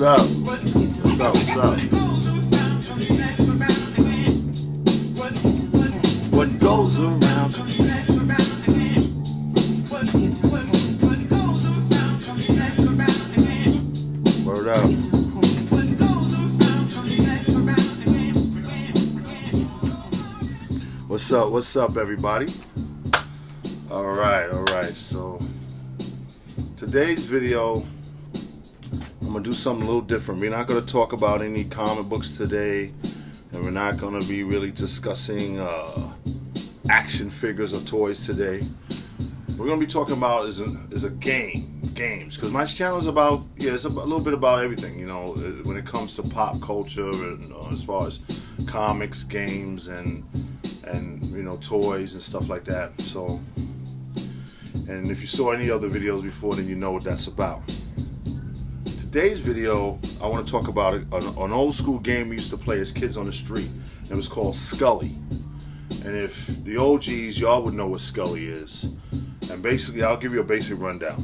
up? What's up? What's up? What goes around? Word up. What's up? What's up, everybody? All right. So today's video, I'm gonna do something a little different. We're not gonna talk about any comic books today, and we're not gonna be really discussing action figures or toys today. We're gonna be talking about is a games, because my channel is about it's a little bit about everything, you know, when it comes to pop culture and as far as comics, games, and you know, toys and stuff like that. So, and if you saw any other videos before, then you know what that's about. Today's video, I want to talk about an old school game we used to play as kids on the street. It was called Skelly. And if the OGs, y'all would know what Skelly is. And basically, I'll give you a basic rundown.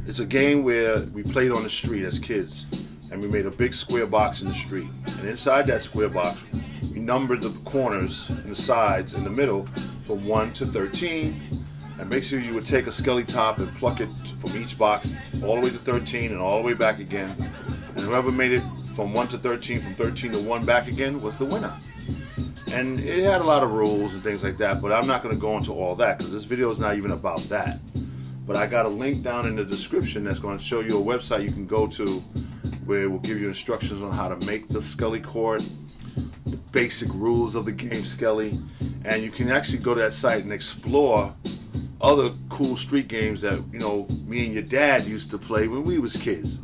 It's a game where we played on the street as kids, and we made a big square box in the street. And inside that square box, we numbered the corners and the sides in the middle from 1 to 13. And basically, you would take a Skelly top and pluck it from each box all the way to 13 and all the way back again. And whoever made it from 1 to 13, from 13 to 1 back again, was the winner. And it had a lot of rules and things like that, but I'm not going to go into all that because this video is not even about that. But I got a link down in the description that's going to show you a website you can go to where it will give you instructions on how to make the Skelly court, the basic rules of the game Skelly, and you can actually go to that site and explore other cool street games that, you know, me and your dad used to play when we was kids.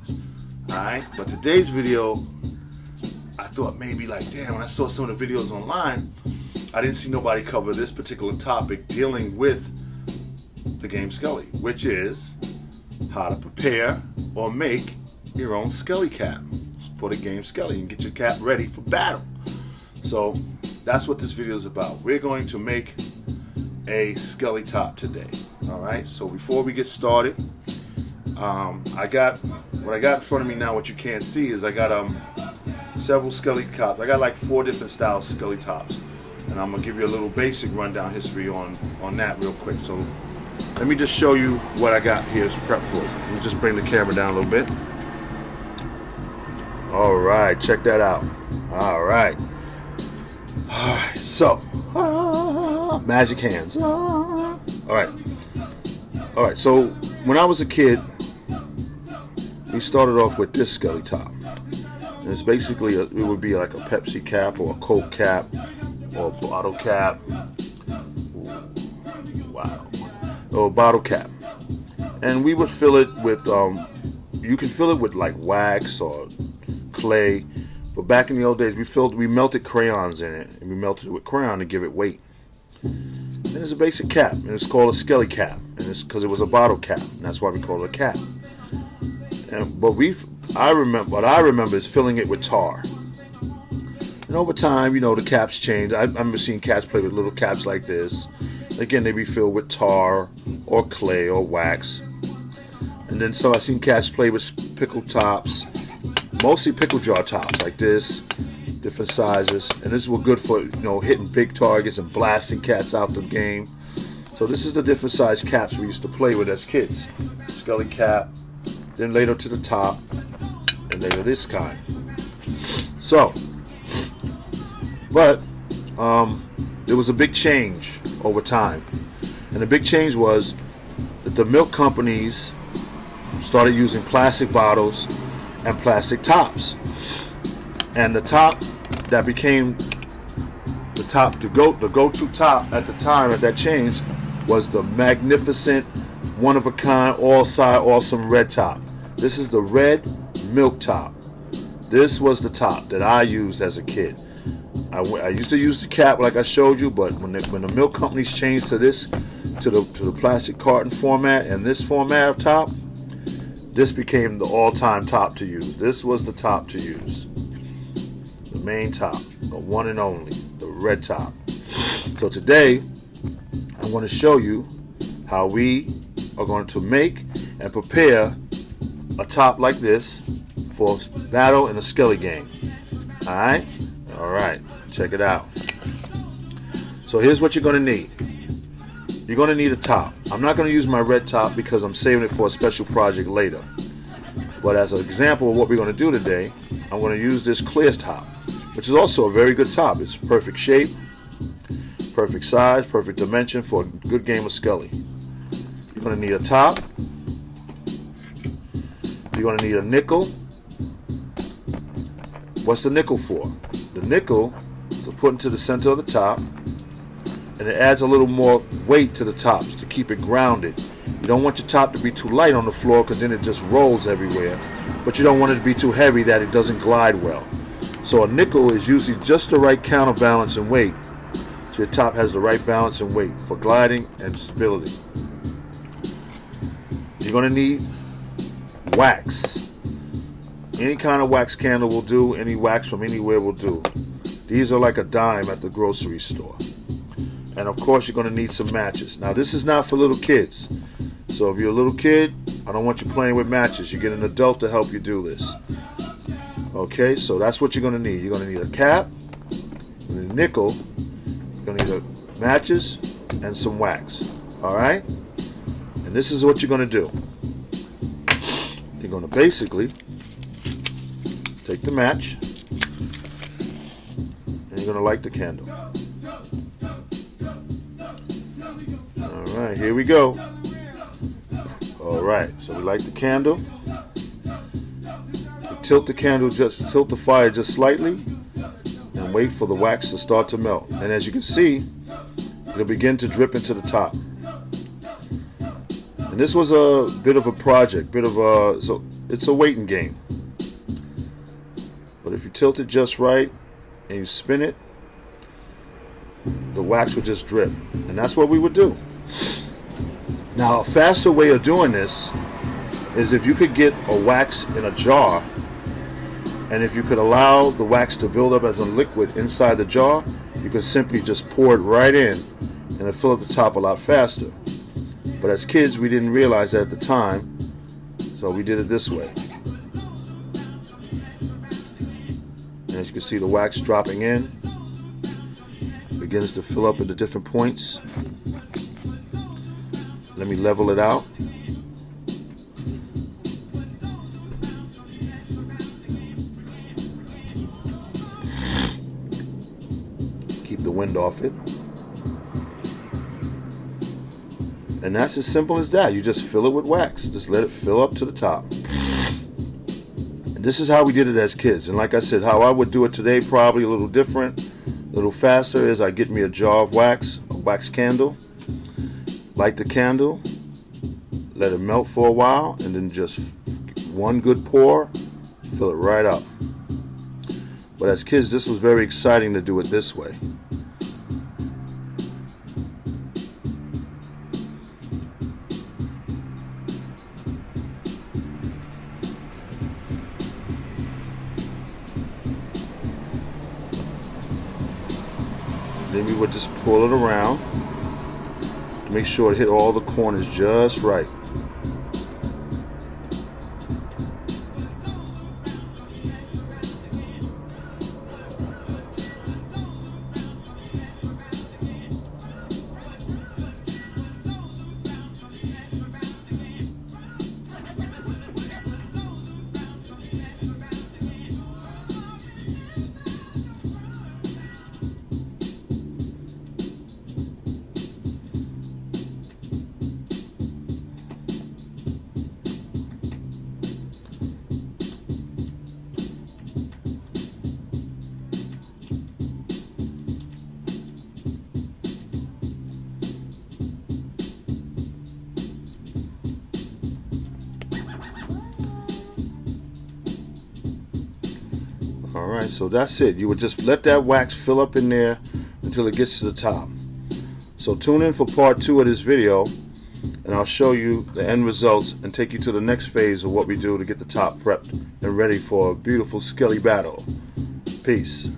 Alright, but today's video, I thought maybe like, damn, when I saw some of the videos online, I didn't see nobody cover this particular topic dealing with the game Skelly, which is how to prepare or make your own Skelly cap for the game Skelly and get your cap ready for battle. So that's what this video is about. We're going to make a Skelly top today. Alright, so before we get started, I got what I got in front of me now. What you can't see is I got several Skelly tops. I got like 4 different styles of Skelly tops, and I'm gonna give you a little basic rundown history on that real quick. So let me just show you what I got here as prep for. Let me just bring the camera down a little bit. All right, check that out. All right, so magic hands. All right. So when I was a kid, we started off with this Skelly top. And it's basically it would be like a Pepsi cap or a Coke cap or a bottle cap. Wow. Or a bottle cap. And we would fill it with you can fill it with like wax or clay. But back in the old days, we melted crayons in it, and we melted it with crayon to give it weight. And it's a basic cap, and it's called a Skelly cap, and it's because it was a bottle cap, and that's why we call it a cap. But what I remember is filling it with tar. And over time, you know, the caps changed. I remember seeing cats play with little caps like this. Again, they'd be filled with tar or clay or wax. And then so I've seen cats play with pickle tops, mostly pickle jar tops like this, different sizes. And this was good for, you know, hitting big targets and blasting cats out the game. So this is the different size caps we used to play with as kids. Skelly cap, then later to the top, and later this kind. So, but there was a big change over time, and the big change was that the milk companies started using plastic bottles and plastic tops, and the top that became the top, the go-to top at the time, at that change, was the magnificent, one-of-a-kind, all-side, awesome red top. This is the red milk top. This was the top that I used as a kid. I used to use the cap like I showed you, but when the milk companies changed to this, to the plastic carton format and this format of top, this became the all-time top to use. This was the top to use. The main top, the one and only, the red top. So today, I'm going to show you how we are going to make and prepare a top like this for battle in a Skelly game. Alright? Alright, check it out. So here's what you're going to need. You're going to need a top. I'm not going to use my red top because I'm saving it for a special project later. But as an example of what we're going to do today, I'm going to use this clear top, which is also a very good top. It's perfect shape, perfect size, perfect dimension for a good game of Skelly. You're going to need a top. You're going to need a nickel. What's the nickel for? The nickel is put into the center of the top, and it adds a little more weight to the top to keep it grounded. You don't want your top to be too light on the floor because then it just rolls everywhere, but you don't want it to be too heavy that it doesn't glide well. So a nickel is usually just the right counterbalance and weight, so your top has the right balance and weight for gliding and stability. You're going to need wax. Any kind of wax candle will do. Any wax from anywhere will do. These are like a dime at the grocery store. And of course you're going to need some matches. Now this is not for little kids. So if you're a little kid, I don't want you playing with matches. You get an adult to help you do this. Okay, so that's what you're going to need. You're going to need a cap, you're going to need a nickel, you're going to need matches, and some wax. Alright? And this is what you're going to do. You're going to basically take the match and you're going to light the candle. Alright, here we go. Alright, so we light the candle. We tilt the fire just slightly and wait for the wax to start to melt. And as you can see, it'll begin to drip into the top. And this was a bit of a project, so it's a waiting game. But if you tilt it just right and you spin it, the wax would just drip. And that's what we would do. Now a faster way of doing this is if you could get a wax in a jar, and if you could allow the wax to build up as a liquid inside the jar, you could simply just pour it right in and it'll fill up the top a lot faster. But as kids we didn't realize that at the time, so we did it this way. And as you can see, the wax dropping in begins to fill up at the different points. Let me level it out. Keep the wind off it. And that's as simple as that. You just fill it with wax. Just let it fill up to the top. And this is how we did it as kids. And like I said, how I would do it today, probably a little different, a little faster, is I get me a jar of wax, a wax candle, light the candle, let it melt for a while, and then just one good pour, fill it right up. But as kids, this was very exciting to do it this way. Then we would just pull it around to make sure it hit all the corners just right. Alright, so that's it. You would just let that wax fill up in there until it gets to the top. So tune in for part 2 of this video, and I'll show you the end results and take you to the next phase of what we do to get the top prepped and ready for a beautiful Skelly battle. Peace.